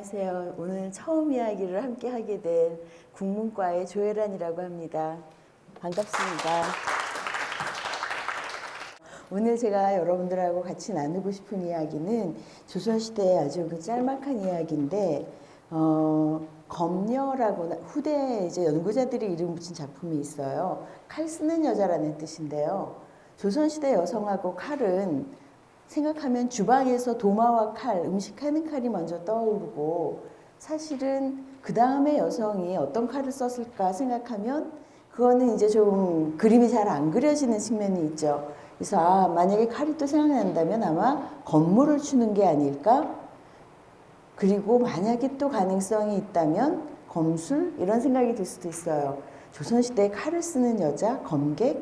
안녕하세요. 오늘 처음 이야기를 함께 하게 된 국문과의 조혜란이라고 합니다. 반갑습니다. 오늘 제가 여러분들하고 같이 나누고 싶은 이야기는 조선시대의 아주 짤막한 이야기인데, 검녀라고 후대 이제 연구자들이 이름 붙인 작품이 있어요. 칼 쓰는 여자라는 뜻인데요. 조선시대 여성하고 칼은 생각하면 주방에서 도마와 칼, 음식하는 칼이 먼저 떠오르고, 사실은 그 다음에 여성이 어떤 칼을 썼을까 생각하면 그거는 이제 좀 그림이 잘 안 그려지는 측면이 있죠. 그래서 만약에 칼이 또 생각난다면 아마 건물을 추는 게 아닐까? 그리고 만약에 또 가능성이 있다면 검술? 이런 생각이 들 수도 있어요. 조선시대에 칼을 쓰는 여자, 검객?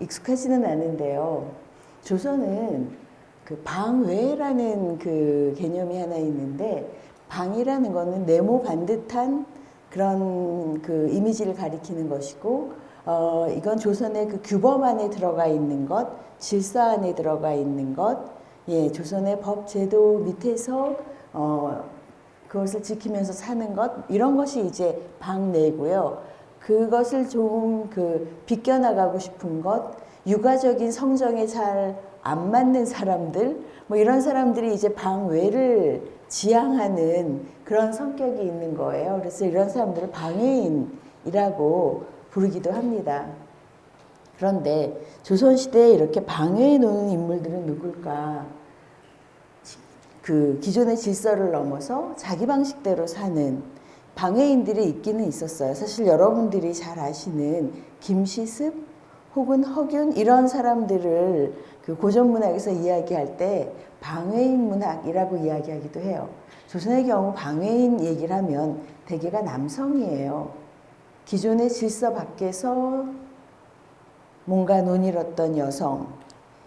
익숙하지는 않은데요. 조선은 그 방외라는 그 개념이 하나 있는데, 방이라는 거는 네모 반듯한 그런 그 이미지를 가리키는 것이고, 이건 조선의 그 규범 안에 들어가 있는 것, 질서 안에 들어가 있는 것, 예, 조선의 법 제도 밑에서 그것을 지키면서 사는 것, 이런 것이 이제 방내고요. 그것을 좀 비껴나가고 싶은 것, 육아적인 성정에 잘 안 맞는 사람들, 뭐 이런 사람들이 이제 방외를 지향하는 그런 성격이 있는 거예요. 그래서 이런 사람들을 방외인이라고 부르기도 합니다. 그런데 조선시대에 이렇게 방외에 노는 인물들은 누굴까? 그 기존의 질서를 넘어서 자기 방식대로 사는 방외인들이 있기는 있었어요. 사실 여러분들이 잘 아시는 김시습 혹은 허균 이런 사람들을 그 고전문학에서 이야기할 때 방외인 문학이라고 이야기하기도 해요. 조선의 경우 방외인 얘기를 하면 대개가 남성이에요. 기존의 질서 밖에서 뭔가 논의었던 여성,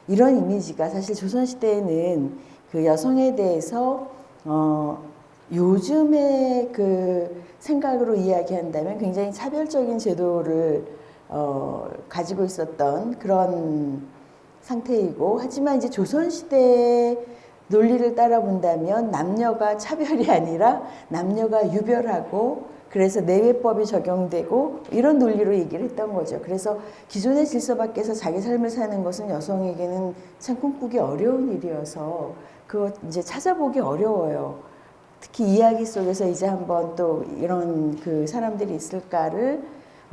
이런 이미지가 사실 조선시대에는 그 여성에 대해서 요즘의 그 생각으로 이야기한다면 굉장히 차별적인 제도를 가지고 있었던 그런 상태이고, 하지만 이제 조선시대의 논리를 따라 본다면 남녀가 차별이 아니라 남녀가 유별하고, 그래서 내외법이 적용되고 이런 논리로 얘기를 했던 거죠. 그래서 기존의 질서 밖에서 자기 삶을 사는 것은 여성에게는 참 꿈꾸기 어려운 일이어서 그거 이제 찾아보기 어려워요. 특히 이야기 속에서 이제 한번 또 이런 그 사람들이 있을까를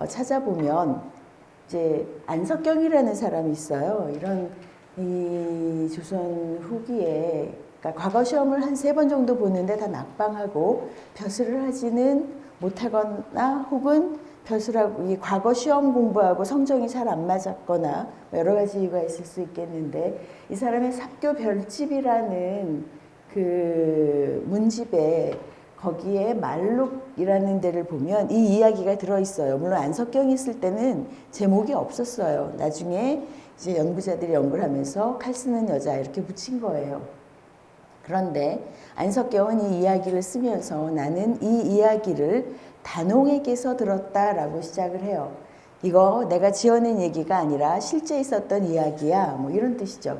찾아보면 이제 안석경이라는 사람이 있어요. 이런 이 조선 후기에, 그러니까 과거 시험을 한 3번 정도 보는데 다 낙방하고 벼슬을 하지는 못하거나, 혹은 벼슬하고 이 과거 시험 공부하고 성적이 잘 안 맞았거나 여러 가지 이유가 있을 수 있겠는데, 이 사람의 삽교 별집이라는 그 문집에 거기에 말록이라는 데를 보면 이 이야기가 들어있어요. 물론 안석경이 있을 때는 제목이 없었어요. 나중에 이제 연구자들이 연구를 하면서 칼 쓰는 여자 이렇게 붙인 거예요. 그런데 안석경은 이 이야기를 쓰면서 나는 이 이야기를 단홍에게서 들었다라고 시작을 해요. 이거 내가 지어낸 얘기가 아니라 실제 있었던 이야기야, 뭐 이런 뜻이죠.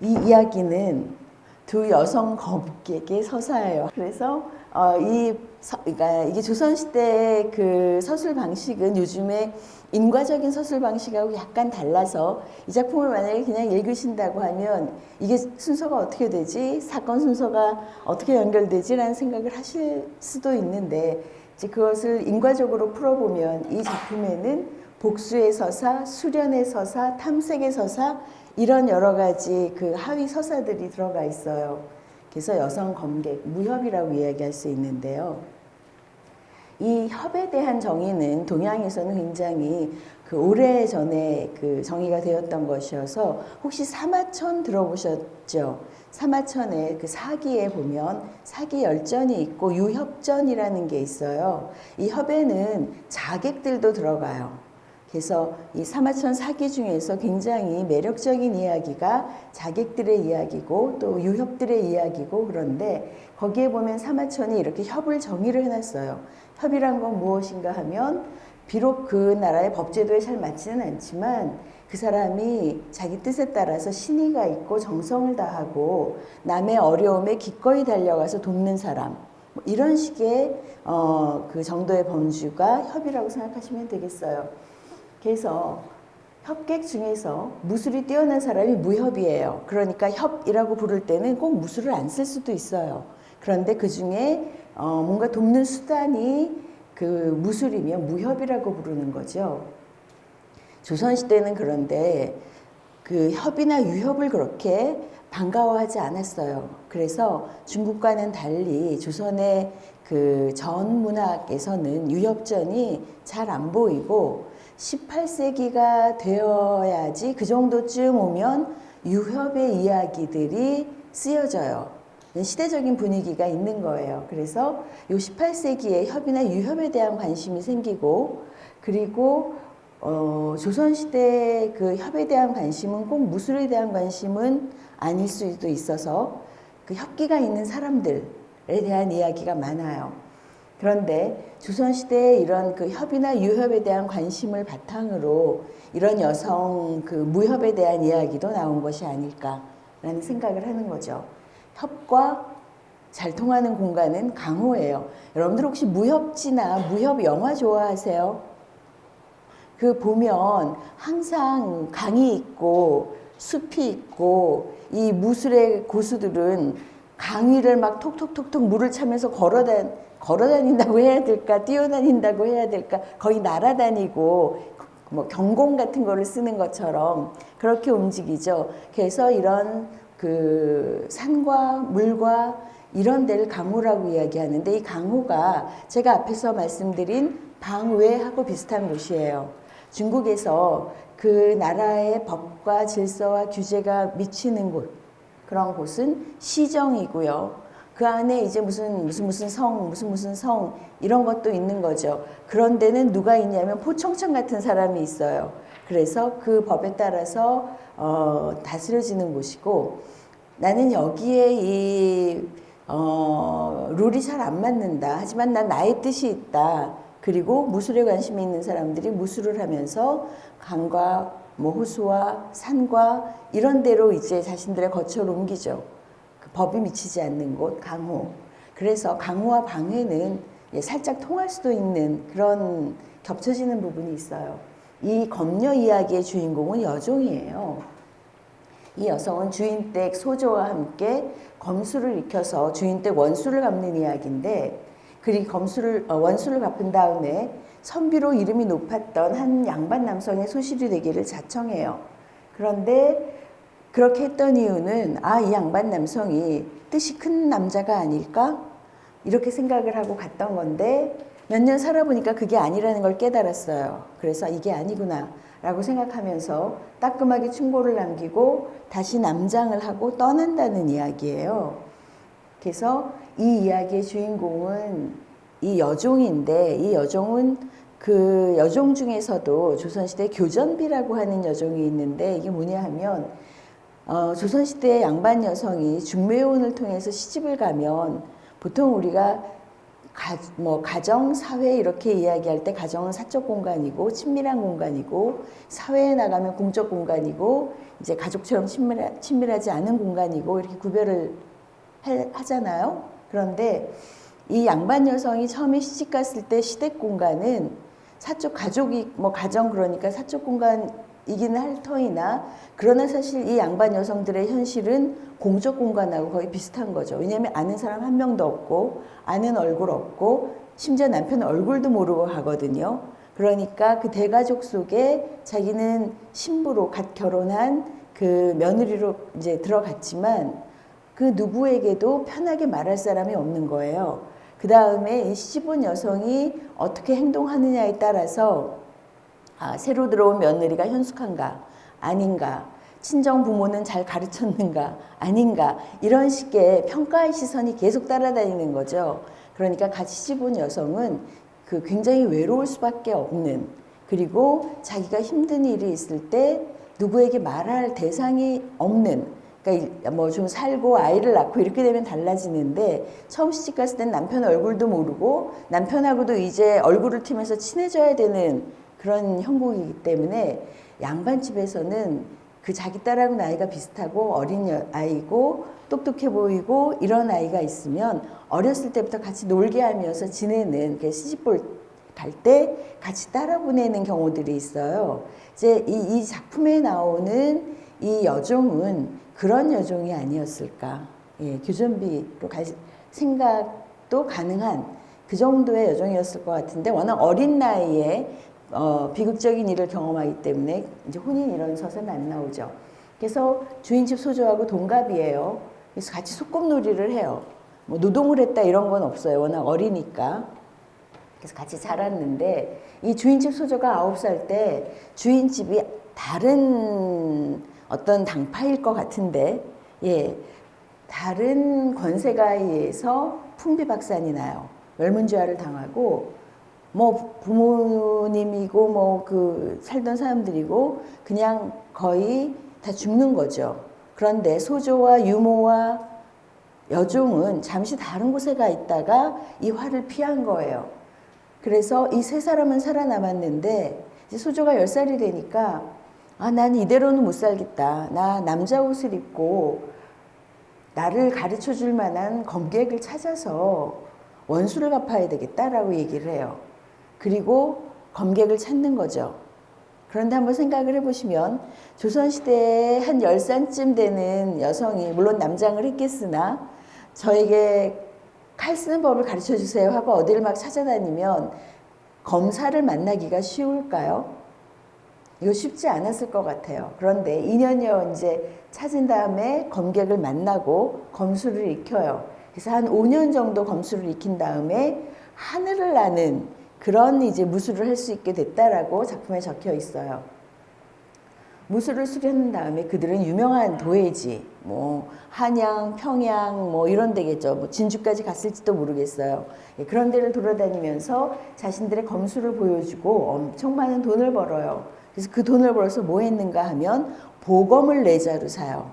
이 이야기는 두 여성 검객의 서사예요. 그래서 그러니까 이게 조선시대의 그 서술 방식은 요즘에 인과적인 서술 방식하고 약간 달라서, 이 작품을 만약에 그냥 읽으신다고 하면 이게 순서가 어떻게 되지? 사건 순서가 어떻게 연결되지? 라는 생각을 하실 수도 있는데, 이제 그것을 인과적으로 풀어보면 이 작품에는 복수의 서사, 수련의 서사, 탐색의 서사, 이런 여러 가지 그 하위 서사들이 들어가 있어요. 그래서 여성 검객, 무협이라고 이야기할 수 있는데요. 이 협에 대한 정의는 동양에서는 굉장히 그 오래전에 그 정의가 되었던 것이어서, 혹시 사마천 들어보셨죠? 사마천의 그 사기에 보면 사기 열전이 있고 유협전이라는 게 있어요. 이 협에는 자객들도 들어가요. 그래서 이 사마천 사기 중에서 굉장히 매력적인 이야기가 자객들의 이야기고 또 유협들의 이야기고, 그런데 거기에 보면 사마천이 이렇게 협을 정의를 해놨어요. 협이란 건 무엇인가 하면, 비록 그 나라의 법제도에 잘 맞지는 않지만 그 사람이 자기 뜻에 따라서 신의가 있고 정성을 다하고 남의 어려움에 기꺼이 달려가서 돕는 사람, 뭐 이런 식의 그 정도의 범주가 협이라고 생각하시면 되겠어요. 그래서 협객 중에서 무술이 뛰어난 사람이 무협이에요. 그러니까 협이라고 부를 때는 꼭 무술을 안 쓸 수도 있어요. 그런데 그 중에 뭔가 돕는 수단이 그 무술이면 무협이라고 부르는 거죠. 조선시대는 그런데 그 협이나 유협을 그렇게 반가워하지 않았어요. 그래서 중국과는 달리 조선의 그 전 문학에서는 유협전이 잘 안 보이고 18세기가 되어야지 그 정도쯤 오면 유협의 이야기들이 쓰여져요. 시대적인 분위기가 있는 거예요. 그래서 요 18세기에 협이나 유협에 대한 관심이 생기고 그리고 조선시대 그 협에 대한 관심은 꼭 무술에 대한 관심은 아닐 수도 있어서 그 협기가 있는 사람들에 대한 이야기가 많아요. 그런데 조선시대에 이런 그 협이나 유협에 대한 관심을 바탕으로 이런 여성 그 무협에 대한 이야기도 나온 것이 아닐까라는 생각을 하는 거죠. 협과 잘 통하는 공간은 강호예요. 여러분들 혹시 무협지나 무협 영화 좋아하세요? 그 보면 항상 강이 있고 숲이 있고 이 무술의 고수들은 강 위를 막 톡톡톡톡 물을 차면서 걸어다닌다고 해야 될까 뛰어다닌다고 해야 될까 거의 날아다니고 뭐 경공 같은 거를 쓰는 것처럼 그렇게 움직이죠. 그래서 이런 그 산과 물과 이런 데를 강호라고 이야기하는데 이 강호가 제가 앞에서 말씀드린 방외하고 비슷한 곳이에요. 중국에서 그 나라의 법과 질서와 규제가 미치는 곳, 그런 곳은 시정이고요. 그 안에 이제 무슨 성 이런 것도 있는 거죠. 그런 데는 누가 있냐면 포청천 같은 사람이 있어요. 그래서 그 법에 따라서 다스려지는 곳이고 나는 여기에 이 룰이 잘 안 맞는다. 하지만 난 나의 뜻이 있다. 그리고 무술에 관심이 있는 사람들이 무술을 하면서 강과 뭐 호수와 산과 이런 데로 이제 자신들의 거처를 옮기죠. 그 법이 미치지 않는 곳, 강호. 그래서 강호와 방회는 살짝 통할 수도 있는 그런 겹쳐지는 부분이 있어요. 이 검녀 이야기의 주인공은 여종이에요. 이 여성은 주인댁 소조와 함께 검수를 익혀서 주인댁 원수를 갚는 이야기인데 그리고 원수를 갚은 다음에 선비로 이름이 높았던 한 양반 남성의 소실이 되기를 자청해요. 그런데 그렇게 했던 이유는 이 양반 남성이 뜻이 큰 남자가 아닐까? 이렇게 생각을 하고 갔던 건데 몇 년 살아보니까 그게 아니라는 걸 깨달았어요. 그래서 이게 아니구나 라고 생각하면서 따끔하게 충고를 남기고 다시 남장을 하고 떠난다는 이야기예요. 그래서 이 이야기의 주인공은 이 여종인데 이 여종은 그 여종 중에서도 조선시대 교전비라고 하는 여종이 있는데 이게 뭐냐 하면 조선시대 양반 여성이 중매혼을 통해서 시집을 가면 보통 우리가 가정, 사회 이렇게 이야기할 때 가정은 사적 공간이고 친밀한 공간이고 사회에 나가면 공적 공간이고 이제 가족처럼 친밀하지 않은 공간이고 이렇게 구별을 하잖아요. 그런데 이 양반 여성이 처음에 시집 갔을 때 시댁 공간은 사적 가족이 가정 그러니까 사적 공간이기는 할 터이나 그러나 사실 이 양반 여성들의 현실은 공적 공간하고 거의 비슷한 거죠. 왜냐하면 아는 사람 한 명도 없고 아는 얼굴 없고 심지어 남편 얼굴도 모르고 가거든요. 그러니까 그 대가족 속에 자기는 신부로 갓 결혼한 그 며느리로 이제 들어갔지만 그 누구에게도 편하게 말할 사람이 없는 거예요. 그 다음에 이 시집온 여성이 어떻게 행동하느냐에 따라서 새로 들어온 며느리가 현숙한가 아닌가 친정 부모는 잘 가르쳤는가 아닌가 이런 식의 평가의 시선이 계속 따라다니는 거죠. 그러니까 같이 시집온 여성은 그 굉장히 외로울 수밖에 없는 그리고 자기가 힘든 일이 있을 때 누구에게 말할 대상이 없는 그러니까 뭐 좀 살고 아이를 낳고 이렇게 되면 달라지는데 처음 시집 갔을 땐 남편 얼굴도 모르고 남편하고도 이제 얼굴을 튀면서 친해져야 되는 그런 형국이기 때문에 양반집에서는 그 자기 딸하고 나이가 비슷하고 어린 아이고 똑똑해 보이고 이런 아이가 있으면 어렸을 때부터 같이 놀게 하면서 지내는 시집볼 갈 때 같이 따라 보내는 경우들이 있어요. 이제 이 작품에 나오는 이 여종은 그런 여종이 아니었을까. 예, 교전비로 갈 생각도 가능한 그 정도의 여종이었을 것 같은데 워낙 어린 나이에 비극적인 일을 경험하기 때문에 이제 혼인 이런 서사는 안 나오죠. 그래서 주인집 소조하고 동갑이에요. 그래서 같이 소꿉놀이를 해요. 뭐 노동을 했다 이런 건 없어요. 워낙 어리니까. 그래서 같이 자랐는데 이 주인집 소조가 9살 때 주인집이 다른 어떤 당파일 것 같은데 예, 다른 권세가에 의해서 풍비박산이 나요. 멸문죄화를 당하고 뭐 부모님이고 뭐 그 살던 사람들이고 그냥 거의 다 죽는 거죠. 그런데 소조와 유모와 여종은 잠시 다른 곳에 가 있다가 이 화를 피한 거예요. 그래서 이 세 사람은 살아남았는데 이제 소조가 10살이 되니까 아, 난 이대로는 못 살겠다. 나 남자 옷을 입고 나를 가르쳐 줄 만한 검객을 찾아서 원수를 갚아야 되겠다라고 얘기를 해요. 그리고 검객을 찾는 거죠. 그런데 한번 생각을 해보시면 조선시대에 한 10살쯤 되는 여성이 물론 남장을 했겠으나 저에게 칼 쓰는 법을 가르쳐 주세요 하고 어디를 막 찾아다니면 검사를 만나기가 쉬울까요? 이거 쉽지 않았을 것 같아요. 그런데 2년여 이제 찾은 다음에 검객을 만나고 검수를 익혀요. 그래서 한 5년 정도 검수를 익힌 다음에 하늘을 나는 그런 이제 무술을 할 수 있게 됐다라고 작품에 적혀 있어요. 무술을 수련한 다음에 그들은 유명한 도회지, 뭐 한양, 평양 뭐 이런 데겠죠. 뭐 진주까지 갔을지도 모르겠어요. 예, 그런 데를 돌아다니면서 자신들의 검수를 보여주고 엄청 많은 돈을 벌어요. 그래서 그 돈을 벌어서 뭐 했는가 하면 보검을 4자루 사요.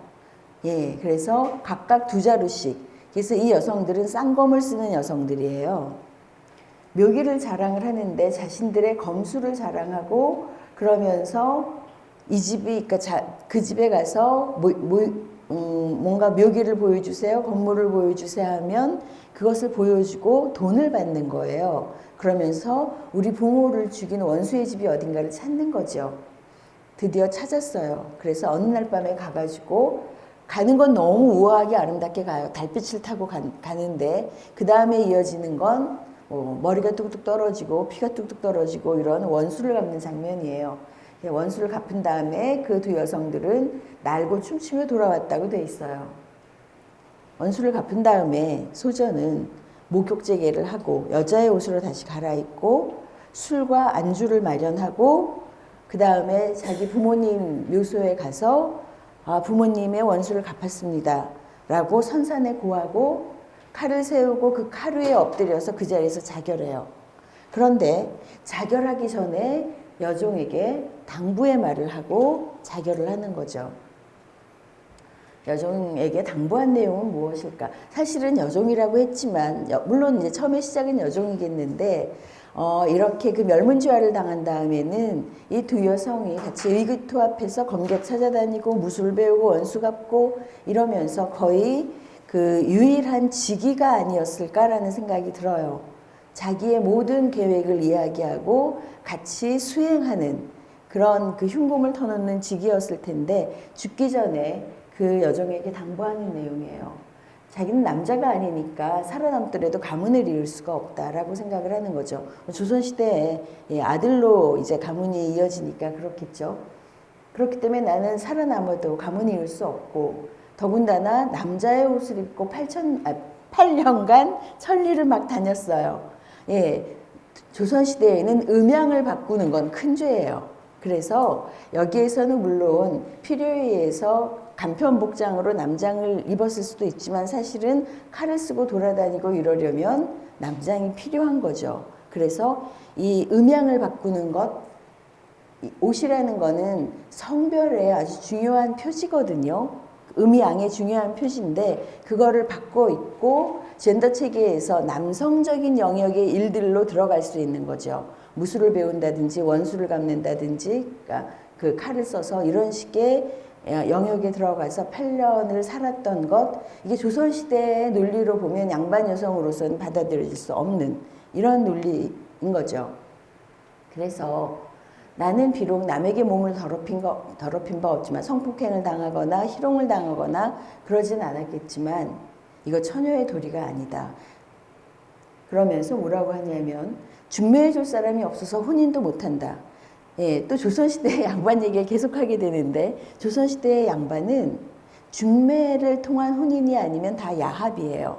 예, 그래서 각각 2자루씩. 그래서 이 여성들은 쌍검을 쓰는 여성들이에요. 묘기를 자랑을 하는데 자신들의 검수를 자랑하고 그러면서 이 집이 그러니까 그 집에 가서 뭔가 묘기를 보여주세요, 건물을 보여주세요 하면 그것을 보여주고 돈을 받는 거예요. 그러면서 우리 부모를 죽인 원수의 집이 어딘가를 찾는 거죠. 드디어 찾았어요. 그래서 어느 날 밤에 가가지고 가는 건 너무 우아하게 아름답게 가요. 달빛을 타고 가는데 그 다음에 이어지는 건 머리가 뚝뚝 떨어지고 피가 뚝뚝 떨어지고 이런 원수를 갚는 장면이에요. 원수를 갚은 다음에 그 2 여성들은 날고 춤추며 돌아왔다고 돼 있어요. 원수를 갚은 다음에 소저는 목욕제계를 하고 여자의 옷으로 다시 갈아입고 술과 안주를 마련하고 그 다음에 자기 부모님 묘소에 가서 부모님의 원수를 갚았습니다 라고 선산에 고하고 칼을 세우고 그 칼 위에 엎드려서 그 자리에서 자결해요. 그런데 자결하기 전에 여종에게 당부의 말을 하고 자결을 하는 거죠. 여종에게 당부한 내용은 무엇일까? 사실은 여종이라고 했지만 물론 이제 처음에 시작은 여종이겠는데 이렇게 그 멸문죄화를 당한 다음에는 이 2 여성이 같이 의기투합해서 검객 찾아다니고 무술 배우고 원수 갚고 이러면서 거의 그 유일한 직위가 아니었을까라는 생각이 들어요. 자기의 모든 계획을 이야기하고 같이 수행하는 그런 그 흉금을 터놓는 직위였을 텐데 죽기 전에 그 여종에게 당부하는 내용이에요. 자기는 남자가 아니니까 살아남더라도 가문을 이룰 수가 없다라고 생각을 하는 거죠. 조선시대에 아들로 이제 가문이 이어지니까 그렇겠죠. 그렇기 때문에 나는 살아남아도 가문이 이룰 수 없고 더군다나 남자의 옷을 입고 8년간 천리를 막 다녔어요. 예, 조선시대에는 음양을 바꾸는 건 큰 죄예요. 그래서 여기에서는 물론 필요에 의해서 간편복장으로 남장을 입었을 수도 있지만 사실은 칼을 쓰고 돌아다니고 이러려면 남장이 필요한 거죠. 그래서 이 음양을 바꾸는 것, 옷이라는 거는 성별의 아주 중요한 표지거든요. 음양의 중요한 표시인데 그거를 받고 있고 젠더 체계에서 남성적인 영역의 일들로 들어갈 수 있는 거죠. 무술을 배운다든지 원수를 갚는다든지 그러니까 그 칼을 써서 이런 식의 영역에 들어가서 8년을 살았던 것, 이게 조선시대의 논리로 보면 양반 여성으로서는 받아들여질 수 없는 이런 논리인 거죠. 그래서 나는 비록 남에게 몸을 더럽힌 바 없지만 성폭행을 당하거나 희롱을 당하거나 그러진 않았겠지만 이거 처녀의 도리가 아니다. 그러면서 뭐라고 하냐면 중매해줄 사람이 없어서 혼인도 못한다. 예, 또 조선시대의 양반 얘기를 계속하게 되는데 조선시대의 양반은 중매를 통한 혼인이 아니면 다 야합이에요.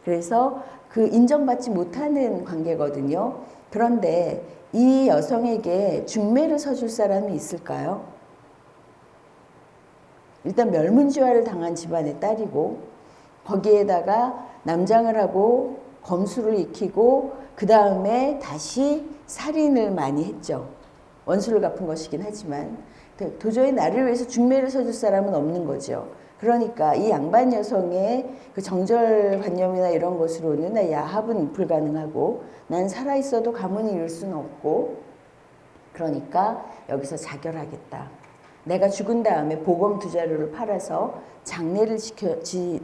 그래서 그 인정받지 못하는 관계거든요. 그런데 이 여성에게 중매를 서줄 사람이 있을까요? 일단 멸문지화를 당한 집안의 딸이고 거기에다가 남장을 하고 검수를 익히고 그 다음에 다시 살인을 많이 했죠. 원수를 갚은 것이긴 하지만 도저히 나를 위해서 중매를 서줄 사람은 없는 거죠. 그러니까 이 양반 여성의 그 정절관념이나 이런 것으로는 나 야합은 불가능하고 난 살아있어도 가문을 이룰 수는 없고 그러니까 여기서 자결하겠다. 내가 죽은 다음에 보검 2자루를 팔아서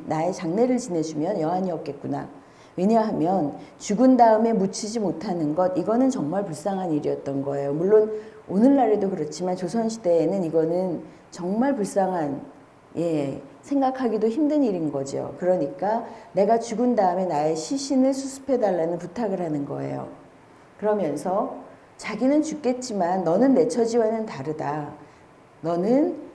나의 장례를 지내주면 여한이 없겠구나. 왜냐하면 죽은 다음에 묻히지 못하는 것, 이거는 정말 불쌍한 일이었던 거예요. 물론 오늘날에도 그렇지만 조선시대에는 이거는 정말 불쌍한, 생각하기도 힘든 일인 거죠. 그러니까 내가 죽은 다음에 나의 시신을 수습해달라는 부탁을 하는 거예요. 그러면서 자기는 죽겠지만 너는 내 처지와는 다르다. 너는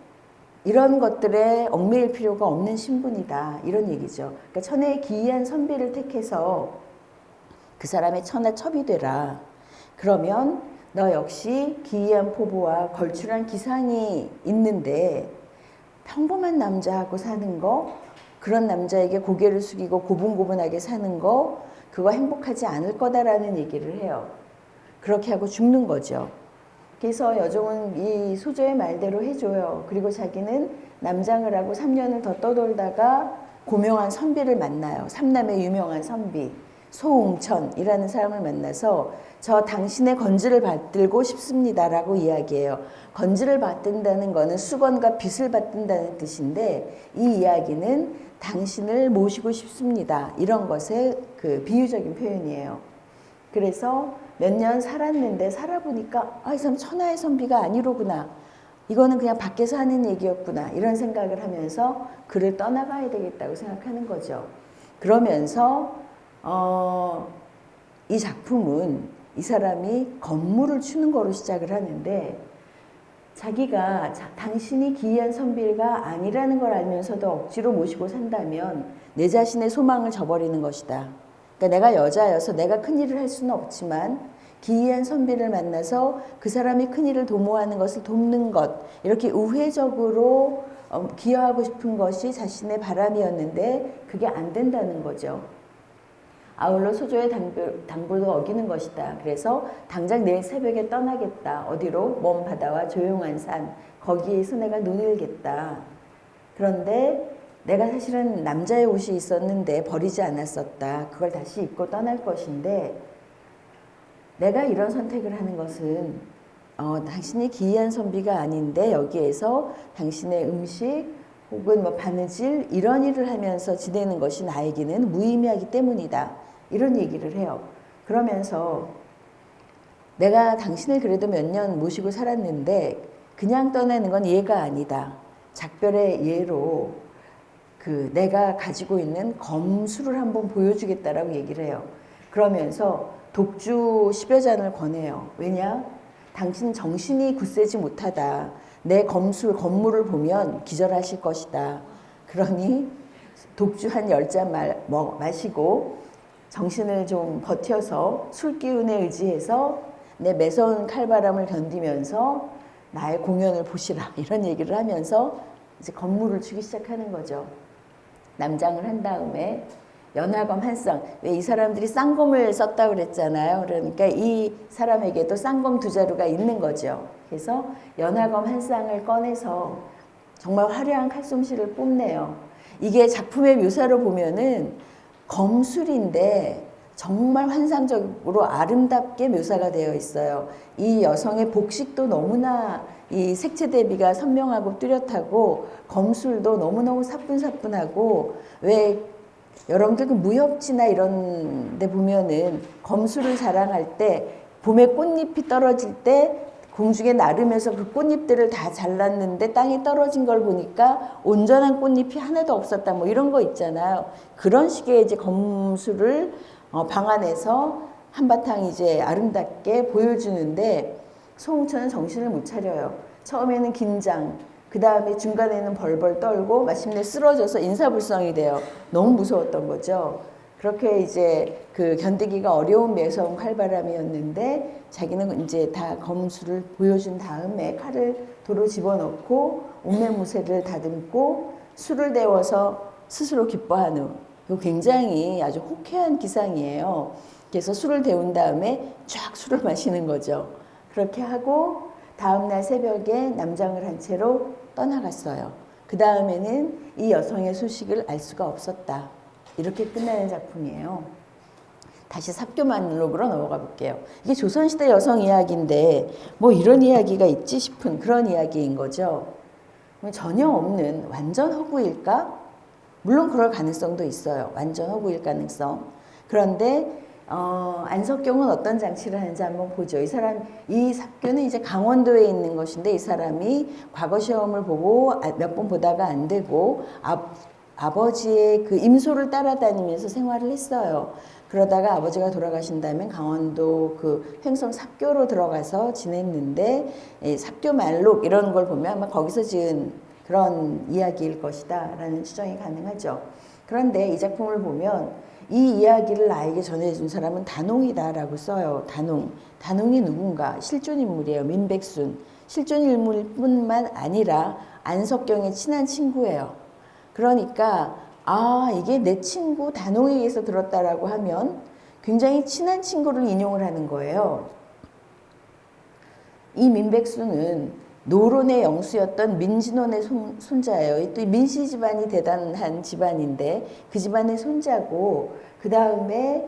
이런 것들에 얽매일 필요가 없는 신분이다. 이런 얘기죠. 그러니까 천혜의 기이한 선비를 택해서 그 사람의 처나 첩이 되라. 그러면 너 역시 기이한 포부와 걸출한 기상이 있는데 평범한 남자하고 사는 거, 그런 남자에게 고개를 숙이고 고분고분하게 사는 거, 그거 행복하지 않을 거다라는 얘기를 해요. 그렇게 하고 죽는 거죠. 그래서 여종은 이 소조의 말대로 해줘요. 그리고 자기는 남장을 하고 3년을 더 떠돌다가 고명한 선비를 만나요. 삼남의 유명한 선비 소웅천이라는 사람을 만나서 저 당신의 건지를 받들고 싶습니다라고 이야기해요. 건지를 받든다는 거는 수건과 빚을 받든다는 뜻인데 이 이야기는 당신을 모시고 싶습니다. 이런 것의 그 비유적인 표현이에요. 그래서 몇 년 살았는데 살아보니까 이 사람 천하의 선비가 아니로구나. 이거는 그냥 밖에서 하는 얘기였구나. 이런 생각을 하면서 그를 떠나가야 되겠다고 생각하는 거죠. 그러면서 이 작품은 이 사람이 건물을 추는 거로 시작을 하는데 자기가 당신이 기이한 선비가 아니라는 걸 알면서도 억지로 모시고 산다면 내 자신의 소망을 저버리는 것이다. 그러니까 내가 여자여서 내가 큰일을 할 수는 없지만 기이한 선비를 만나서 그 사람이 큰일을 도모하는 것을 돕는 것, 이렇게 우회적으로 기여하고 싶은 것이 자신의 바람이었는데 그게 안 된다는 거죠. 아울러 소조의 당부도 어기는 것이다. 그래서 당장 내일 새벽에 떠나겠다. 어디로? 먼 바다와 조용한 산, 거기에서 내가 눈을겠다. 그런데 내가 사실은 남자의 옷이 있었는데 버리지 않았었다. 그걸 다시 입고 떠날 것인데 내가 이런 선택을 하는 것은 당신이 기이한 선비가 아닌데 여기에서 당신의 음식 혹은 뭐 바느질 이런 일을 하면서 지내는 것이 나에게는 무의미하기 때문이다. 이런 얘기를 해요. 그러면서 내가 당신을 그래도 몇 년 모시고 살았는데 그냥 떠나는 건 예가 아니다. 작별의 예로 내가 가지고 있는 검수를 한번 보여주겠다라고 얘기를 해요. 그러면서 독주 10여 잔을 권해요. 왜냐? 당신 정신이 굳세지 못하다. 내 건물을 보면 기절하실 것이다. 그러니 독주 한 10잔 마시고 정신을 좀 버텨서 술 기운에 의지해서 내 매서운 칼바람을 견디면서 나의 공연을 보시라. 이런 얘기를 하면서 이제 건물을 추기 시작하는 거죠. 남장을 한 다음에 연하검 한 쌍. 왜 이 사람들이 쌍검을 썼다고 그랬잖아요. 그러니까 이 사람에게도 쌍검 2자루가 있는 거죠. 그래서 연하검 한 쌍을 꺼내서 정말 화려한 칼솜씨를 뽐내요. 이게 작품의 묘사로 보면은 검술인데 정말 환상적으로 아름답게 묘사가 되어 있어요. 이 여성의 복식도 너무나 이 색채 대비가 선명하고 뚜렷하고 검술도 너무너무 사뿐사뿐하고 왜 여러분들 그 무협지나 이런 데 보면은 검술을 자랑할 때 봄에 꽃잎이 떨어질 때 공중에 나르면서 그 꽃잎들을 다 잘랐는데 땅에 떨어진 걸 보니까 온전한 꽃잎이 하나도 없었다 뭐 이런 거 있잖아요. 그런 식의 이제 검술을 방안에서 한바탕 이제 아름답게 보여주는데 송홍천은 정신을 못 차려요. 처음에는 긴장, 그 다음에 중간에는 벌벌 떨고 마침내 쓰러져서 인사불성이 돼요. 너무 무서웠던 거죠. 그렇게 이제 그 견디기가 어려운 매서운 칼바람이었는데 자기는 이제 다 검술을 보여준 다음에 칼을 도로 집어넣고 옷매무새를 다듬고 술을 데워서 스스로 기뻐한 후 이거 굉장히 아주 호쾌한 기상이에요. 그래서 술을 데운 다음에 쫙 술을 마시는 거죠. 그렇게 하고 다음날 새벽에 남장을 한 채로 떠나갔어요. 그 다음에는 이 여성의 소식을 알 수가 없었다. 이렇게 끝나는 작품이에요. 다시 삽교만록으로 넘어가 볼게요. 이게 조선시대 여성 이야기인데 뭐 이런 이야기가 있지 싶은 그런 이야기인 거죠. 전혀 없는 완전 허구일까? 물론 그럴 가능성도 있어요. 완전 허구일 가능성. 그런데 안석경은 어떤 장치를 하는지 한번 보죠. 이 삽교는 이제 강원도에 있는 것인데 이 사람이 과거 시험을 보고 몇 번 보다가 안 되고 아버지의 그 임소를 따라다니면서 생활을 했어요. 그러다가 아버지가 돌아가신 다음에 강원도 그 횡성 삽교로 들어가서 지냈는데 삽교말록 이런 걸 보면 아마 거기서 지은 그런 이야기일 것이다 라는 추정이 가능하죠. 그런데 이 작품을 보면 이 이야기를 나에게 전해준 사람은 단홍이다라고 써요. 단홍이 누군가? 실존인물이에요. 민백순. 실존인물뿐만 아니라 안석경의 친한 친구예요. 그러니까 이게 내 친구 단홍에게서 들었다라고 하면 굉장히 친한 친구를 인용을 하는 거예요. 이 민백순은 노론의 영수였던 민진원의 손자예요. 또 민씨 집안이 대단한 집안인데 그 집안의 손자고 그 다음에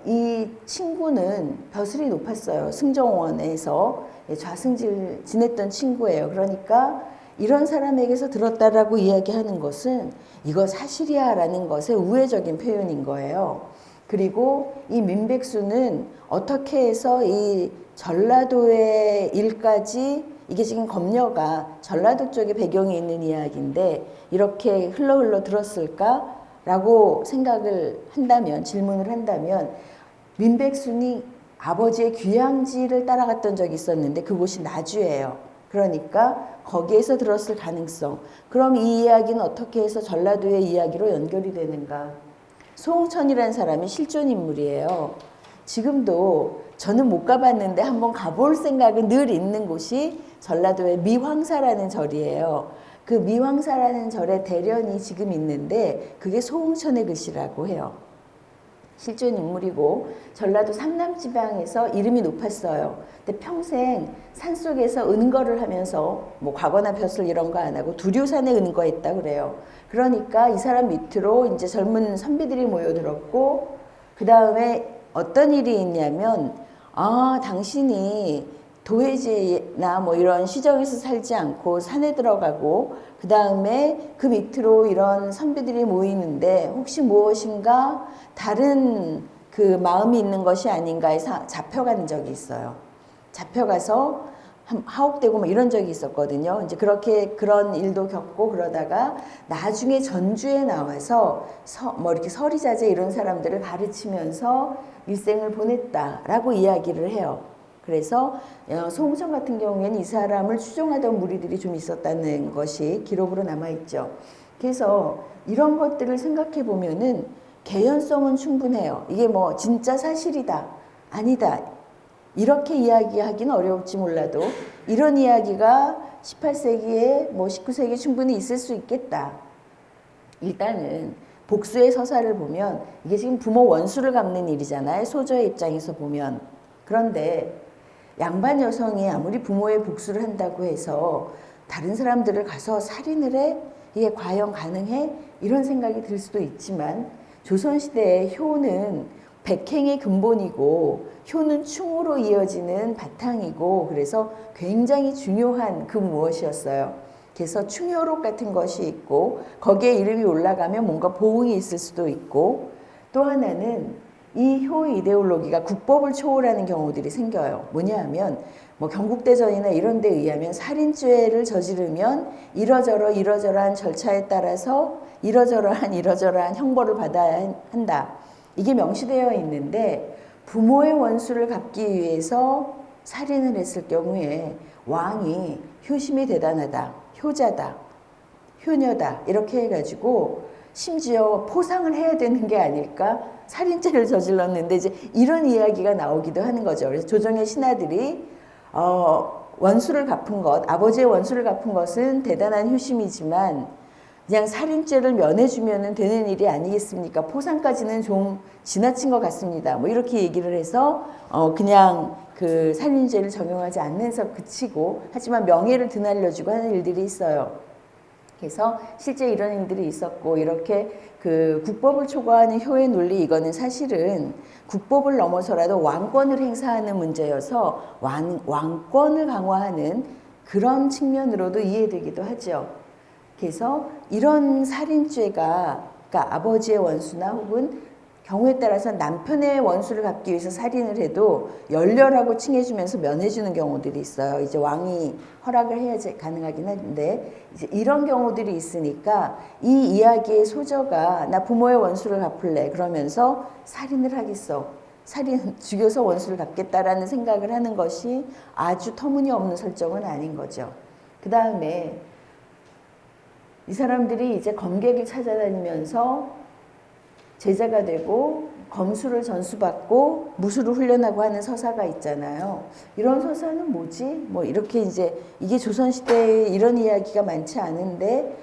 이 친구는 벼슬이 높았어요. 승정원에서 좌승질 지냈던 친구예요. 그러니까 이런 사람에게서 들었다라고 이야기하는 것은 이거 사실이야 라는 것의 우회적인 표현인 거예요. 그리고 이 민백수는 어떻게 해서 이 전라도의 일까지 이게 지금 검녀가 전라도 쪽에 배경이 있는 이야기인데 이렇게 흘러 들었을까라고 생각을 한다면 질문을 한다면 민백순이 아버지의 귀향지를 따라갔던 적이 있었는데 그곳이 나주예요. 그러니까 거기에서 들었을 가능성. 그럼 이 이야기는 어떻게 해서 전라도의 이야기로 연결이 되는가? 소홍천이라는 사람이 실존 인물이에요. 지금도 저는 못 가봤는데 한번 가볼 생각은 늘 있는 곳이 전라도의 미황사라는 절이에요. 그 미황사라는 절의 대련이 지금 있는데 그게 소홍천의 글씨라고 해요. 실존 인물이고 전라도 상남지방에서 이름이 높았어요. 근데 평생 산속에서 은거를 하면서 뭐 과거나 벼슬 이런 거 안 하고 두류산에 은거했다 그래요. 그러니까 이 사람 밑으로 이제 젊은 선비들이 모여들었고 그 다음에 어떤 일이 있냐면 당신이 도회지나 뭐 이런 시정에서 살지 않고 산에 들어가고 그 다음에 그 밑으로 이런 선비들이 모이는데 혹시 무엇인가 다른 그 마음이 있는 것이 아닌가에 잡혀가는 적이 있어요. 잡혀가서 하옥되고 뭐 이런 적이 있었거든요. 이제 그런 일도 겪고 그러다가 나중에 전주에 나와서 뭐 이렇게 서리자제 이런 사람들을 가르치면서 일생을 보냈다라고 이야기를 해요. 그래서 소홍천 같은 경우에는 이 사람을 추종하던 무리들이 좀 있었다는 것이 기록으로 남아있죠. 그래서 이런 것들을 생각해 보면은 개연성은 충분해요. 이게 뭐 진짜 사실이다, 아니다 이렇게 이야기하기는 어려울지 몰라도 이런 이야기가 18세기에 뭐 19세기에 충분히 있을 수 있겠다. 일단은 복수의 서사를 보면 이게 지금 부모 원수를 갚는 일이잖아요. 소저의 입장에서 보면. 그런데 양반 여성이 아무리 부모의 복수를 한다고 해서 다른 사람들을 가서 살인을 해? 이게 과연 가능해? 이런 생각이 들 수도 있지만 조선시대의 효는 백행의 근본이고 효는 충으로 이어지는 바탕이고 그래서 굉장히 중요한 그 무엇이었어요. 그래서 충효록 같은 것이 있고 거기에 이름이 올라가면 뭔가 보응이 있을 수도 있고 또 하나는 이 효 이데올로기가 국법을 초월하는 경우들이 생겨요. 뭐냐 하면 뭐 경국대전이나 이런 데 의하면 살인죄를 저지르면 이러저러한 절차에 따라서 이러저러한 형벌을 받아야 한다. 이게 명시되어 있는데 부모의 원수를 갚기 위해서 살인을 했을 경우에 왕이 효심이 대단하다, 효자다, 효녀다 이렇게 해가지고 심지어 포상을 해야 되는 게 아닐까? 살인죄를 저질렀는데 이제 이런 이야기가 나오기도 하는 거죠. 그래서 조정의 신하들이 원수를 갚은 것, 아버지의 원수를 갚은 것은 대단한 효심이지만 그냥 살인죄를 면해주면 되는 일이 아니겠습니까? 포상까지는 좀 지나친 것 같습니다. 뭐 이렇게 얘기를 해서 그냥 그 살인죄를 적용하지 않는서 그치고 하지만 명예를 드날려주고 하는 일들이 있어요. 그래서 실제 이런 일들이 있었고 이렇게 그 국법을 초과하는 효의 논리 이거는 사실은 국법을 넘어서라도 왕권을 행사하는 문제여서 왕권을 강화하는 그런 측면으로도 이해되기도 하죠. 그래서 이런 살인죄가 그러니까 아버지의 원수나 혹은 경우에 따라서 남편의 원수를 갚기 위해서 살인을 해도 열렬하고 칭해주면서 면해주는 경우들이 있어요. 이제 왕이 허락을 해야지 가능하긴 한데 이제 이런 경우들이 있으니까 이 이야기의 소저가 나 부모의 원수를 갚을래 그러면서 살인을 하겠어. 죽여서 원수를 갚겠다라는 생각을 하는 것이 아주 터무니없는 설정은 아닌 거죠. 그 다음에 이 사람들이 이제 검객을 찾아다니면서 제자가 되고 검수를 전수받고 무술을 훈련하고 하는 서사가 있잖아요. 이런 서사는 뭐지? 뭐 이렇게 이제 이게 조선시대에 이런 이야기가 많지 않은데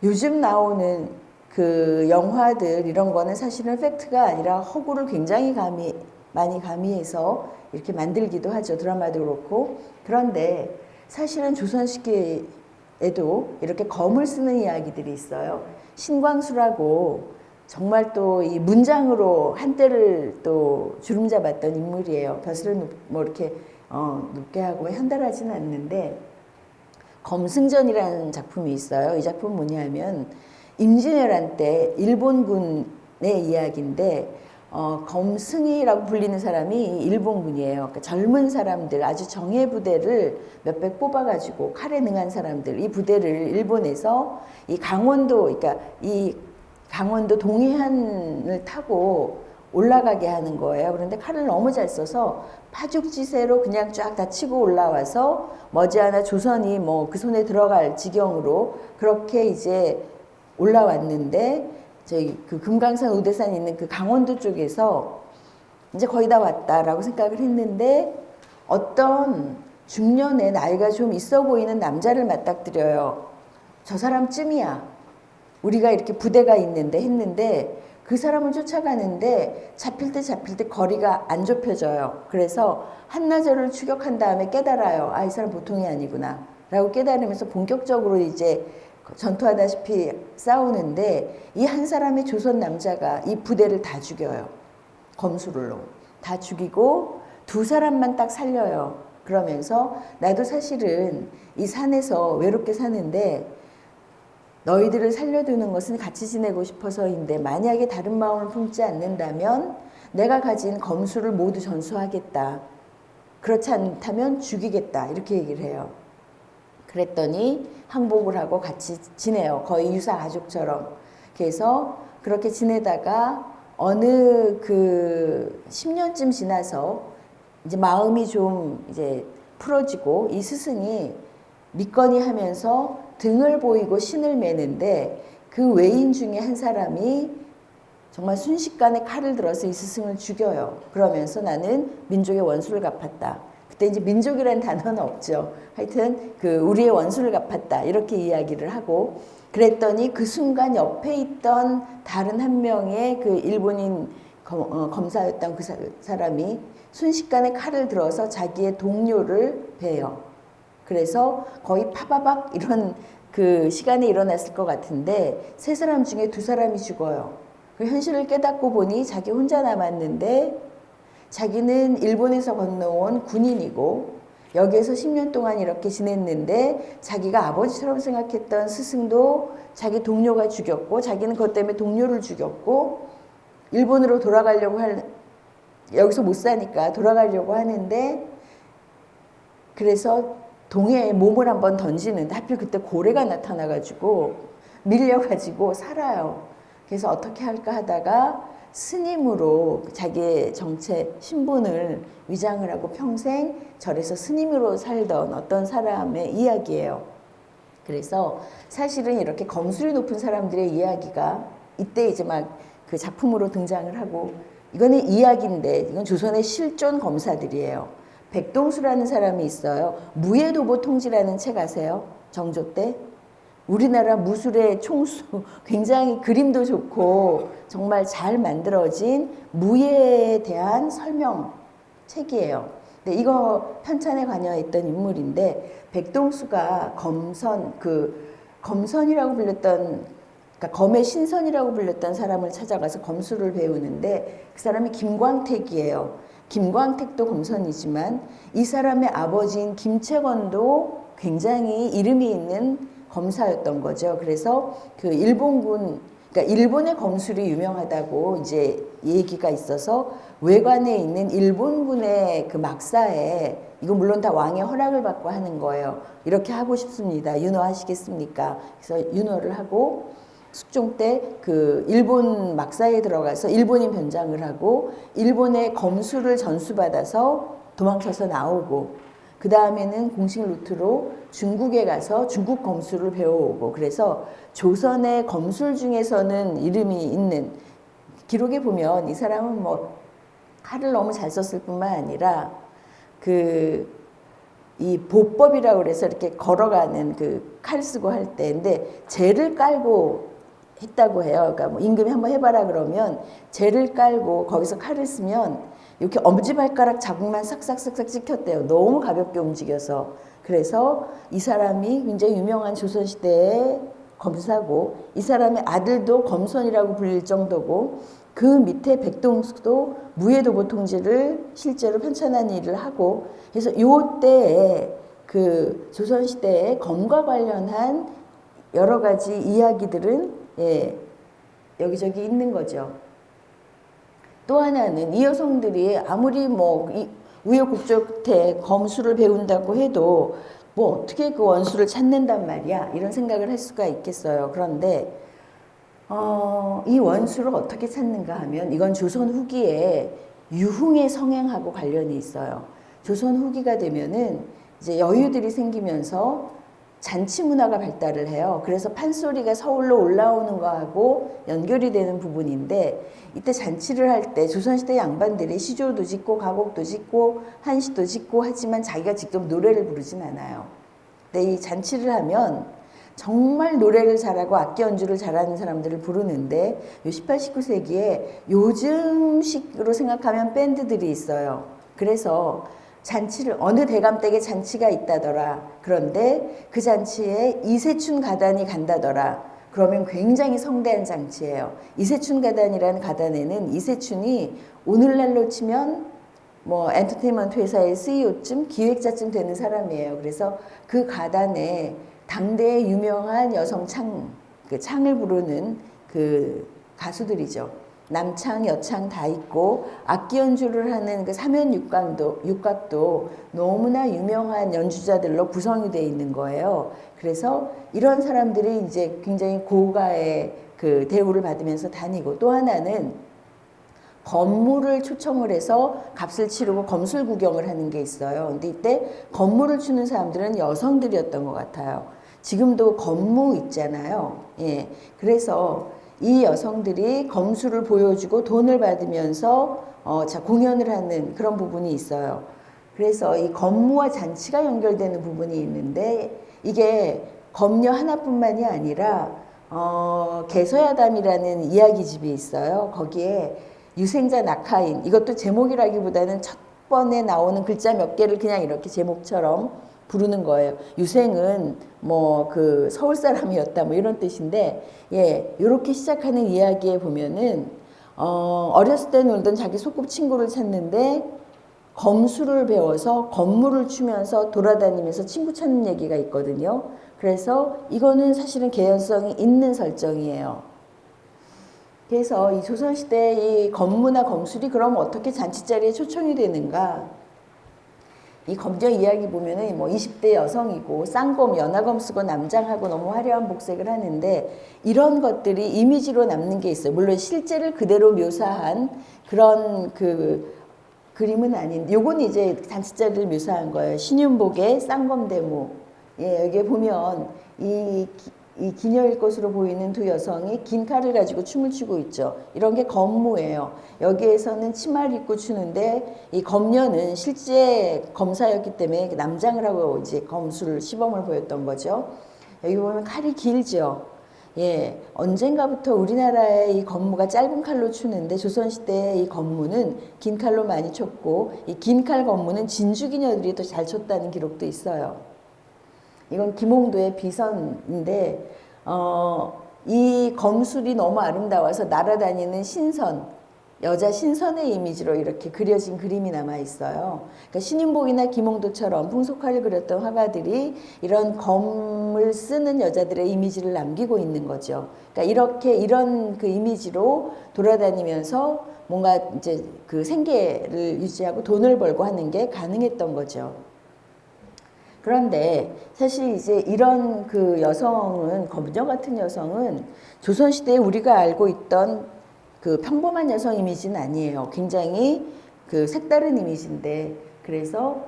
요즘 나오는 그 영화들 이런 거는 사실은 팩트가 아니라 허구를 굉장히 많이 가미해서 이렇게 만들기도 하죠. 드라마도 그렇고. 그런데 사실은 조선시대에도 이렇게 검을 쓰는 이야기들이 있어요. 신광수라고 정말 또 이 문장으로 한때를 또 주름 잡았던 인물이에요. 벼슬을 뭐 이렇게 높게 하고 현달하지는 않는데 검승전이라는 작품이 있어요. 이 작품 뭐냐면 임진왜란 때 일본군의 이야기인데 검승이라고 불리는 사람이 일본군이에요. 그러니까 젊은 사람들 아주 정예 부대를 몇백 뽑아가지고 칼에 능한 사람들 이 부대를 일본에서 이 강원도 그러니까 이 강원도 동해안을 타고 올라가게 하는 거예요. 그런데 칼을 너무 잘 써서 파죽지세로 그냥 쫙 다 치고 올라와서 머지않아 조선이 뭐 그 손에 들어갈 지경으로 그렇게 이제 올라왔는데 저희 그 금강산 우대산 있는 그 강원도 쪽에서 이제 거의 다 왔다라고 생각을 했는데 어떤 중년의 나이가 좀 있어 보이는 남자를 맞닥뜨려요. 저 사람 쯤이야. 우리가 이렇게 부대가 있는데 했는데 그 사람을 쫓아가는데 잡힐 때 거리가 안 좁혀져요. 그래서 한나절을 추격한 다음에 깨달아요. 아, 이 사람 보통이 아니구나 라고 깨달으면서 본격적으로 이제 전투하다시피 싸우는데 이 한 사람의 조선 남자가 이 부대를 다 죽여요. 검수를로 다 죽이고 두 사람만 딱 살려요. 그러면서 나도 사실은 이 산에서 외롭게 사는데 너희들을 살려두는 것은 같이 지내고 싶어서인데 만약에 다른 마음을 품지 않는다면 내가 가진 검수를 모두 전수하겠다. 그렇지 않다면 죽이겠다. 이렇게 얘기를 해요. 그랬더니 항복을 하고 같이 지내요. 거의 유사 가족처럼. 그래서 그렇게 지내다가 어느 그 10년쯤 지나서 이제 마음이 좀 이제 풀어지고 이 스승이 믿거니 하면서 등을 보이고 신을 매는데 그 외인 중에 한 사람이 정말 순식간에 칼을 들어서 이 스승을 죽여요. 그러면서 나는 민족의 원수를 갚았다. 그때 이제 민족이라는 단어는 없죠. 하여튼 그 우리의 원수를 갚았다. 이렇게 이야기를 하고 그랬더니 그 순간 옆에 있던 다른 한 명의 그 일본인 검사였던 그 사람이 순식간에 칼을 들어서 자기의 동료를 베요. 그래서 거의 파바박 이런 그 시간에 일어났을 것 같은데 세 사람 중에 두 사람이 죽어요. 그 현실을 깨닫고 보니 자기 혼자 남았는데 자기는 일본에서 건너온 군인이고 여기에서 10년 동안 이렇게 지냈는데 자기가 아버지처럼 생각했던 스승도 자기 동료가 죽였고 자기는 그것 때문에 동료를 죽였고 일본으로 돌아가려고 여기서 못 사니까 돌아가려고 하는데 그래서 동해에 몸을 한번 던지는데 하필 그때 고래가 나타나가지고 밀려가지고 살아요. 그래서 어떻게 할까 하다가 스님으로 자기의 정체 신분을 위장을 하고 평생 절에서 스님으로 살던 어떤 사람의 이야기예요. 그래서 사실은 이렇게 검술이 높은 사람들의 이야기가 이때 이제 막 그 작품으로 등장을 하고 이거는 이야기인데 이건 조선의 실존 검사들이에요. 백동수라는 사람이 있어요. 무예도보 통지라는 책 아세요? 정조 때? 우리나라 무술의 총수, 굉장히 그림도 좋고 정말 잘 만들어진 무예에 대한 설명 책이에요. 근데 이거 편찬에 관여했던 인물인데 백동수가 검선이라고 불렸던 그러니까 검의 신선이라고 불렸던 사람을 찾아가서 검술을 배우는데 그 사람이 김광택이에요. 김광택도 검선이지만 이 사람의 아버지인 김채권도 굉장히 이름이 있는 검사였던 거죠. 그래서 그 일본군, 그러니까 일본의 검술이 유명하다고 이제 얘기가 있어서 외관에 있는 일본군의 그 막사에 이거 물론 다 왕의 허락을 받고 하는 거예요. 이렇게 하고 싶습니다. 윤호하시겠습니까? 그래서 윤호를 하고 숙종 때 그 일본 막사에 들어가서 일본인 변장을 하고 일본의 검술을 전수받아서 도망쳐서 나오고 그 다음에는 공식 루트로 중국에 가서 중국 검술을 배워오고 그래서 조선의 검술 중에서는 이름이 있는 기록에 보면 이 사람은 뭐 칼을 너무 잘 썼을 뿐만 아니라 이 보법이라고 그래서 이렇게 걸어가는 그 칼 쓰고 할 때인데 재를 깔고 했다고 해요. 그러니까 뭐 임금이 한번 해봐라 그러면 재를 깔고 거기서 칼을 쓰면 이렇게 엄지발가락 자국만 싹싹싹싹 찍혔대요. 너무 가볍게 움직여서. 그래서 이 사람이 굉장히 유명한 조선시대의 검사고 이 사람의 아들도 검선이라고 불릴 정도고 그 밑에 백동수도 무예도보 통지를 실제로 편찬한 일을 하고 그래서 요 때에 그 조선시대의 검과 관련한 여러 가지 이야기들은 여기저기 있는 거죠. 또 하나는 이 여성들이 아무리 뭐 우여곡절에 검술을 배운다고 해도 뭐 어떻게 그 원수를 찾는단 말이야 이런 생각을 할 수가 있겠어요. 그런데 이 원수를 어떻게 찾는가 하면 이건 조선 후기에 유흥의 성행하고 관련이 있어요. 조선 후기가 되면은 이제 여유들이 생기면서 잔치 문화가 발달을 해요. 그래서 판소리가 서울로 올라오는 거하고 연결이 되는 부분인데 이때 잔치를 할 때 조선시대 양반들이 시조도 짓고 가곡도 짓고 한시도 짓고 하지만 자기가 직접 노래를 부르진 않아요. 근데 이 잔치를 하면 정말 노래를 잘하고 악기 연주를 잘하는 사람들을 부르는데 요 18, 19세기에 요즘식으로 생각하면 밴드들이 있어요. 그래서 잔치를 어느 대감댁에 잔치가 있다더라. 그런데 그 잔치에 이세춘 가단이 간다더라. 그러면 굉장히 성대한 잔치예요. 이세춘 가단이라는 가단에는 이세춘이 오늘날로 치면 뭐 엔터테인먼트 회사의 CEO쯤 기획자쯤 되는 사람이에요. 그래서 그 가단에 당대의 유명한 여성 그 창을 부르는 그 가수들이죠. 남창, 여창 다 있고 악기 연주를 하는 그 삼연육각도 너무나 유명한 연주자들로 구성이 되어 있는 거예요. 그래서 이런 사람들이 이제 굉장히 고가의 그 대우를 받으면서 다니고 또 하나는 건물을 초청을 해서 값을 치르고 검술 구경을 하는 게 있어요. 근데 이때 건물을 추는 사람들은 여성들이었던 것 같아요. 지금도 건무 있잖아요. 예. 그래서 이 여성들이 검술을 보여주고 돈을 받으면서 공연을 하는 그런 부분이 있어요. 그래서 이 검무와 잔치가 연결되는 부분이 있는데 이게 검녀 하나뿐만이 아니라 개서야담이라는 이야기집이 있어요. 거기에 유생자 낙하인 이것도 제목이라기보다는 첫 번에 나오는 글자 몇 개를 그냥 이렇게 제목처럼 부르는 거예요. 유생은 뭐 그 서울 사람이었다 뭐 이런 뜻인데, 예, 요렇게 시작하는 이야기에 보면은 어렸을 때 놀던 자기 소꿉친구를 찾는데 검술을 배워서 건물을 추면서 돌아다니면서 친구 찾는 얘기가 있거든요. 그래서 이거는 사실은 개연성이 있는 설정이에요. 그래서 이 조선시대 이 검무나 검술이 그럼 어떻게 잔치자리에 초청이 되는가? 이 검정 이야기 보면은 뭐 20대 여성이고 쌍검, 연하검 쓰고 남장하고 너무 화려한 복색을 하는데 이런 것들이 이미지로 남는 게 있어요. 물론 실제를 그대로 묘사한 그런 그 그림은 아닌데 요건 이제 잔치자리를 묘사한 거예요. 신윤복의 쌍검대무. 예, 여기에 보면 이 기녀일 것으로 보이는 두 여성이 긴 칼을 가지고 춤을 추고 있죠. 이런 게 검무예요. 여기에서는 치마를 입고 추는데 이 검녀는 실제 검사였기 때문에 남장을 하고 이제 검술 시범을 보였던 거죠. 여기 보면 칼이 길죠. 예, 언젠가부터 우리나라의 이 검무가 짧은 칼로 추는데 조선시대의 이 검무는 긴 칼로 많이 췄고 이 긴 칼 검무는 진주기녀들이 더 잘 췄다는 기록도 있어요. 이건 김홍도의 비선인데 이 검술이 너무 아름다워서 날아다니는 신선, 여자 신선의 이미지로 이렇게 그려진 그림이 남아 있어요. 그러니까 신윤복이나 김홍도처럼 풍속화를 그렸던 화가들이 이런 검을 쓰는 여자들의 이미지를 남기고 있는 거죠. 그러니까 이렇게 이런 그 이미지로 돌아다니면서 뭔가 이제 그 생계를 유지하고 돈을 벌고 하는 게 가능했던 거죠. 그런데 사실 이제 이런 그 여성은, 검녀 같은 여성은 조선시대에 우리가 알고 있던 그 평범한 여성 이미지는 아니에요. 굉장히 그 색다른 이미지인데, 그래서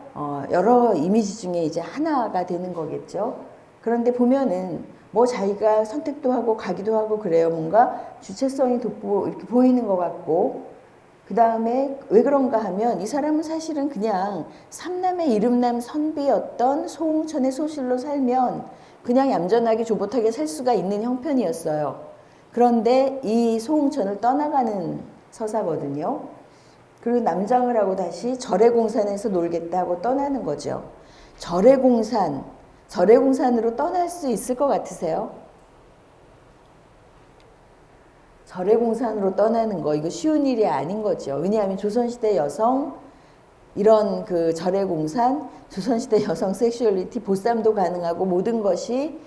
여러 이미지 중에 이제 하나가 되는 거겠죠. 그런데 보면은 뭐 자기가 선택도 하고 가기도 하고 그래요. 뭔가 주체성이 돋보 이렇게 보이는 것 같고, 그 다음에 왜 그런가 하면 이 사람은 사실은 그냥 삼남의 이름남 선비였던 소홍천의 소실로 살면 그냥 얌전하게 조봇하게 살 수가 있는 형편이었어요. 그런데 이 소홍천을 떠나가는 서사거든요. 그리고 남장을 하고 다시 절해공산에서 놀겠다 하고 떠나는 거죠. 절해공산으로 떠날 수 있을 것 같으세요? 절해공산으로 떠나는 거, 이거 쉬운 일이 아닌 거죠. 왜냐하면 조선시대 여성, 이런 그 절해공산, 조선시대 여성 섹슈얼리티, 보쌈도 가능하고 모든 것이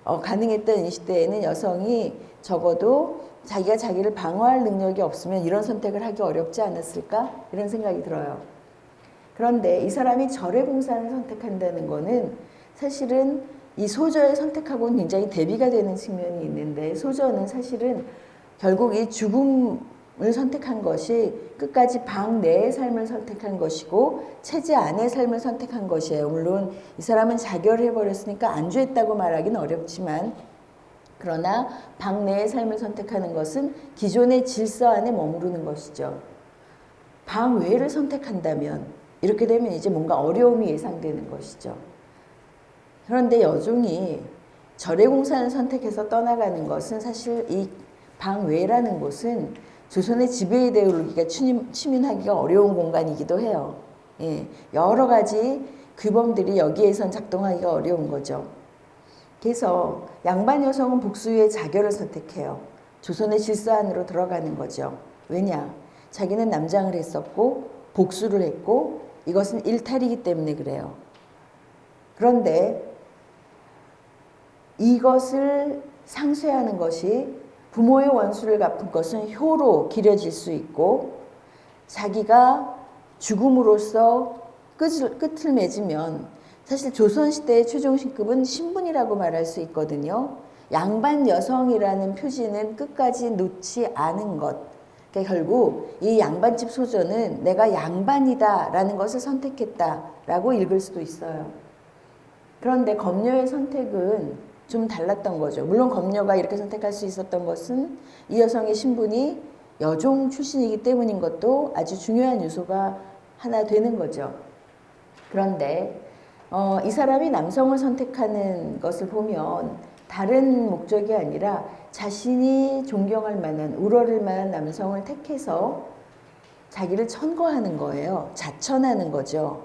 가능했던 이 시대에는 여성이 적어도 자기가 자기를 방어할 능력이 없으면 이런 선택을 하기 어렵지 않았을까? 이런 생각이 들어요. 그런데 이 사람이 절해공산을 선택한다는 거는 사실은 이 소저의 선택하고는 굉장히 대비가 되는 측면이 있는데, 소저는 사실은 결국 이 죽음을 선택한 것이 끝까지 방 내의 삶을 선택한 것이고 체제 안의 삶을 선택한 것이에요. 물론 이 사람은 자결을 해버렸으니까 안주했다고 말하기는 어렵지만, 그러나 방 내의 삶을 선택하는 것은 기존의 질서 안에 머무르는 것이죠. 방 외를 선택한다면 이렇게 되면 이제 뭔가 어려움이 예상되는 것이죠. 그런데 여종이 절해공산을 선택해서 떠나가는 것은 사실 이 방외라는 곳은 조선의 지배 이데올로기가 추민하기가 어려운 공간이기도 해요. 예, 여러 가지 규범들이 여기에선 작동하기가 어려운 거죠. 그래서 양반 여성은 복수 후에 자결을 선택해요. 조선의 질서 안으로 들어가는 거죠. 왜냐? 자기는 남장을 했었고 복수를 했고 이것은 일탈이기 때문에 그래요. 그런데 이것을 상쇄하는 것이 부모의 원수를 갚은 것은 효로 기려질 수 있고, 자기가 죽음으로써 끝을 맺으면 사실 조선시대의 최종신급은 신분이라고 말할 수 있거든요. 양반 여성이라는 표지는 끝까지 놓지 않은 것. 그러니까 결국 이 양반집 소저는 내가 양반이다라는 것을 선택했다라고 읽을 수도 있어요. 그런데 검녀의 선택은 좀 달랐던 거죠. 물론 검녀가 이렇게 선택할 수 있었던 것은 이 여성의 신분이 여종 출신이기 때문인 것도 아주 중요한 요소가 하나 되는 거죠. 그런데 이 사람이 남성을 선택하는 것을 보면 다른 목적이 아니라 자신이 존경할 만한, 우러를 만한 남성을 택해서 자기를 천거하는 거예요. 자천하는 거죠.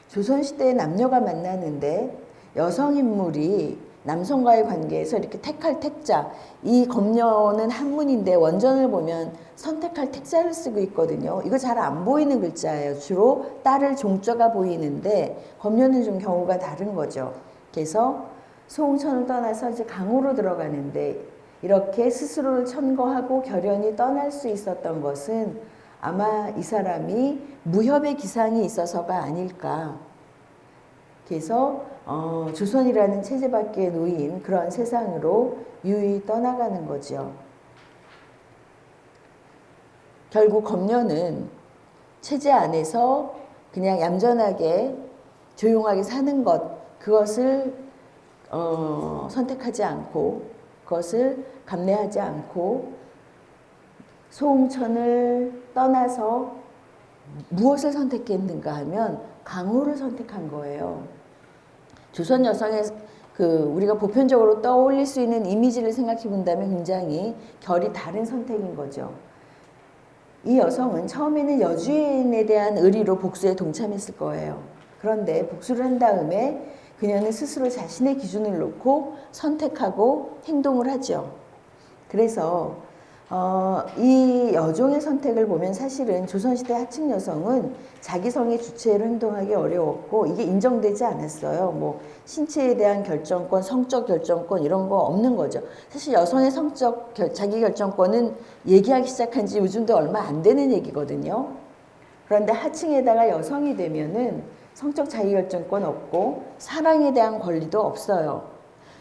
조선시대에 남녀가 만나는데 여성 인물이 남성과의 관계에서 이렇게 택할 택자, 이 검려는 한문인데 원전을 보면 선택할 택자를 쓰고 있거든요. 이거 잘 안 보이는 글자예요. 주로 딸을 종자가 보이는데 검려는 좀 경우가 다른 거죠. 그래서 소홍천을 떠나서 이제 강으로 들어가는데 이렇게 스스로를 천거하고 결연히 떠날 수 있었던 것은 아마 이 사람이 무협의 기상이 있어서가 아닐까. 그래서 조선이라는 체제 밖에 놓인 그런 세상으로 유유히 떠나가는 거죠. 결국 검려는 체제 안에서 그냥 얌전하게 조용하게 사는 것, 그것을 선택하지 않고 그것을 감내하지 않고 소홍천을 떠나서 무엇을 선택했는가 하면 강호를 선택한 거예요. 조선 여성의 우리가 보편적으로 떠올릴 수 있는 이미지를 생각해 본다면 굉장히 결이 다른 선택인 거죠. 이 여성은 처음에는 여주인에 대한 의리로 복수에 동참했을 거예요. 그런데 복수를 한 다음에 그녀는 스스로 자신의 기준을 놓고 선택하고 행동을 하죠. 그래서 이 여종의 선택을 보면 사실은 조선시대 하층 여성은 자기 성의 주체로 행동하기 어려웠고 이게 인정되지 않았어요. 뭐 신체에 대한 결정권, 성적 결정권 이런 거 없는 거죠. 사실 여성의 성적 자기 결정권은 얘기하기 시작한 지 요즘도 얼마 안 되는 얘기거든요. 그런데 하층에다가 여성이 되면은 성적 자기 결정권 없고 사랑에 대한 권리도 없어요.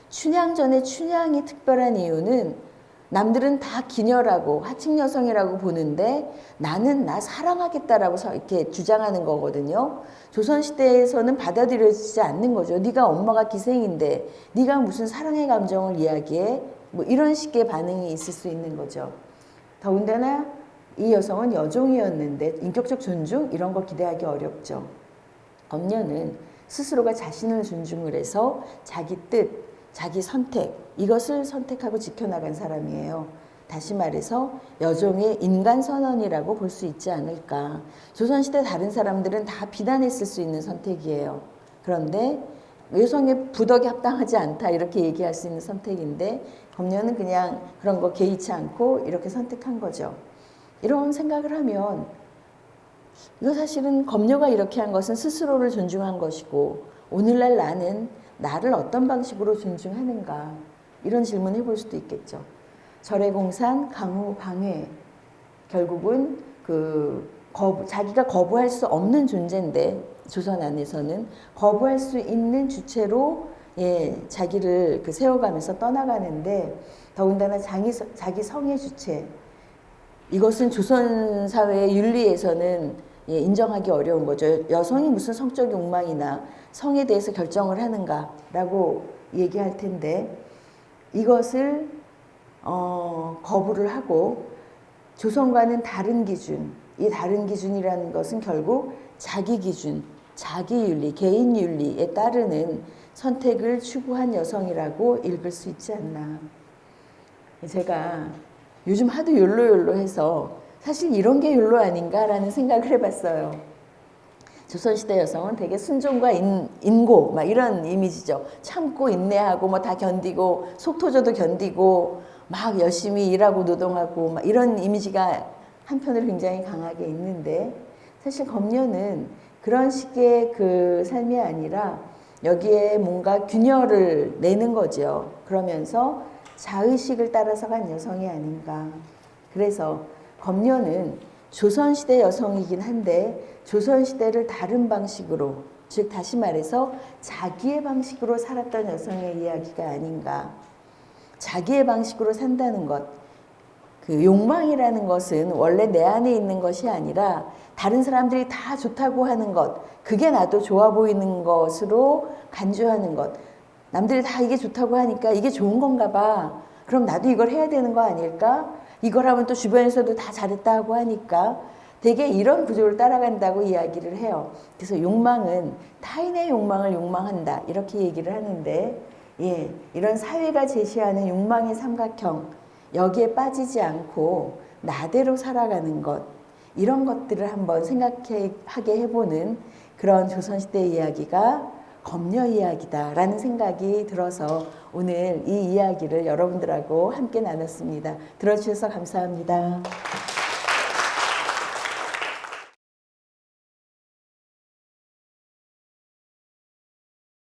춘향전의 춘향이 특별한 이유는 남들은 다 기녀라고 하층 여성이라고 보는데 나는 나 사랑하겠다라고 이렇게 주장하는 거거든요. 조선시대에서는 받아들여지지 않는 거죠. 네가 엄마가 기생인데 네가 무슨 사랑의 감정을 이야기해? 뭐 이런 식의 반응이 있을 수 있는 거죠. 더군다나 이 여성은 여종이었는데 인격적 존중 이런 거 기대하기 어렵죠. 검려는 스스로가 자신을 존중을 해서 자기 뜻, 자기 선택 이것을 선택하고 지켜나간 사람이에요. 다시 말해서 여종의 인간선언이라고 볼 수 있지 않을까. 조선시대 다른 사람들은 다 비난했을 수 있는 선택이에요. 그런데 여성의 부덕에 합당하지 않다 이렇게 얘기할 수 있는 선택인데 검려는 그냥 그런 거 개의치 않고 이렇게 선택한 거죠. 이런 생각을 하면 이거 사실은 검려가 이렇게 한 것은 스스로를 존중한 것이고 오늘날 나는 나를 어떤 방식으로 존중하는가 이런 질문 해볼 수도 있겠죠. 절해공산, 강우, 방해 결국은 자기가 거부할 수 없는 존재인데 조선 안에서는 거부할 수 있는 주체로 자기를 세워가면서 떠나가는데 더군다나 자기 성의 주체 이것은 조선 사회의 윤리에서는 인정하기 어려운 거죠. 여성이 무슨 성적 욕망이나 성에 대해서 결정을 하는가라고 얘기할 텐데 이것을 거부를 하고 조선과는 다른 기준, 이 다른 기준이라는 것은 결국 자기 기준, 자기 윤리, 개인 윤리에 따르는 선택을 추구한 여성이라고 읽을 수 있지 않나. 제가 요즘 하도 욜로해서 사실 이런 게 욜로 아닌가라는 생각을 해봤어요. 조선시대 여성은 되게 순종과 인고 막 이런 이미지죠. 참고 인내하고 뭐 다 견디고 속 터져도 견디고 막 열심히 일하고 노동하고 막 이런 이미지가 한편으로 굉장히 강하게 있는데 사실 검려는 그런 식의 삶이 아니라 여기에 뭔가 균열을 내는 거죠. 그러면서 자의식을 따라서 간 여성이 아닌가. 그래서 검려는 조선시대 여성이긴 한데 조선시대를 다른 방식으로 즉 다시 말해서 자기의 방식으로 살았던 여성의 이야기가 아닌가. 자기의 방식으로 산다는 것, 욕망이라는 것은 원래 내 안에 있는 것이 아니라 다른 사람들이 다 좋다고 하는 것, 그게 나도 좋아 보이는 것으로 간주하는 것. 남들이 다 이게 좋다고 하니까 이게 좋은 건가 봐. 그럼 나도 이걸 해야 되는 거 아닐까? 이걸 하면 또 주변에서도 다 잘했다 하고 하니까 되게 이런 구조를 따라간다고 이야기를 해요. 그래서 욕망은 타인의 욕망을 욕망한다 이렇게 얘기를 하는데 이런 사회가 제시하는 욕망의 삼각형 여기에 빠지지 않고 나대로 살아가는 것 이런 것들을 한번 생각하게 해보는 그런 조선시대 이야기가 검려 이야기다라는 생각이 들어서 오늘 이 이야기를 여러분들하고 함께 나눴습니다. 들어주셔서 감사합니다.